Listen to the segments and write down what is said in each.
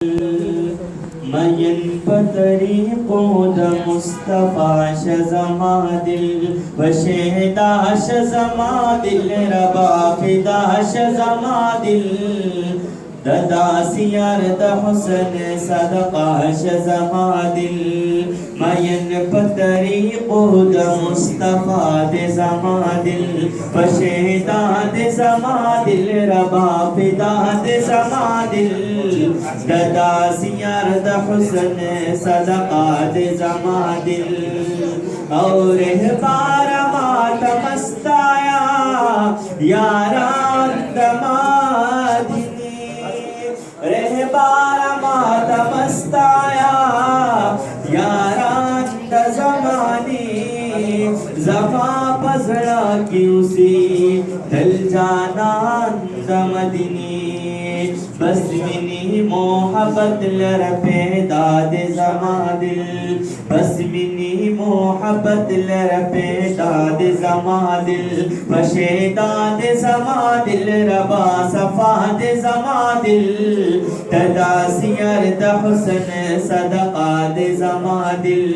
مين بطريقه ده مصطفى شزمادل وشهدا شزمادل ربا فدا شزمادل دداسيار ده حسن صدقه شزمادل مين بطريقه ده مصطفى ده زمادل وشهدا ده زمادل ربا فدا ده زمادل دداسيار ده حسن صدقات زمادل اور بارما تمستایا यारान दमादिनी रहबारमा तमस्ताया यारान दजमानी जमा पजड़ा की उसी दल जानान दमदिनी बस मिनी मोहब्बत लरपे दाद जमादिल बस मिनी मोहब्बत लरपे दाद जमादिल बशे दाद जमादिल रबा सफाद जमादिल तदासियर द हुस्न सदकाद जमादिल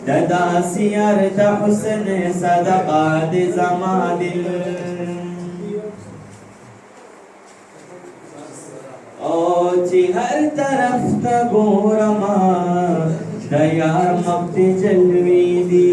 तदासियर द हुस्न सदकाद जमादिल हर तरफ तगोरमा दयार मक्ति जलवी दी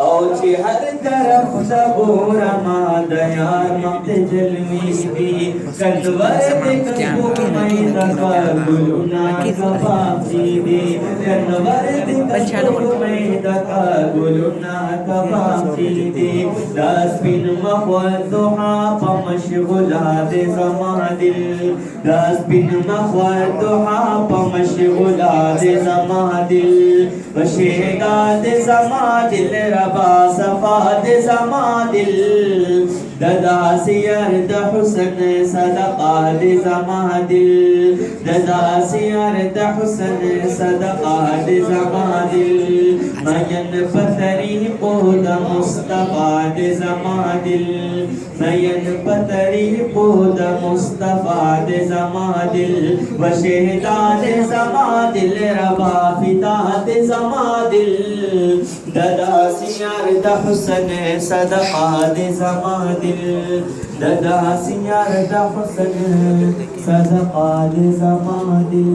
औची हर तरफ तगोरमा दयार मक्ति जलवी दी कंदवर दिखो मैं दका गुलुना कबाबी दी कंदवर दिखो मैं दका गुलुना कबाबी दी दस बिन मखवदुहा पमशगुला दे जमादिल दस बिन मखवदुहा पमशगुला दे जमादिल वशेदा दे जमादिल रबा सफा दे जमादिल ददासियर द हुस्न सदका दे जमादिल ददासियर द हुस्न सदका दे जमादिल मयन पतरी पोद मुस्तफा दे जमादिल मयन पतरी पोद मुस्तफा दे जमादिल वशेदा दे जमादिल रबा फिदा दे जमादिल ददासियर द हुस्न सदका दे जमादिल ददासियर द हुस्न सदका दे जमादिल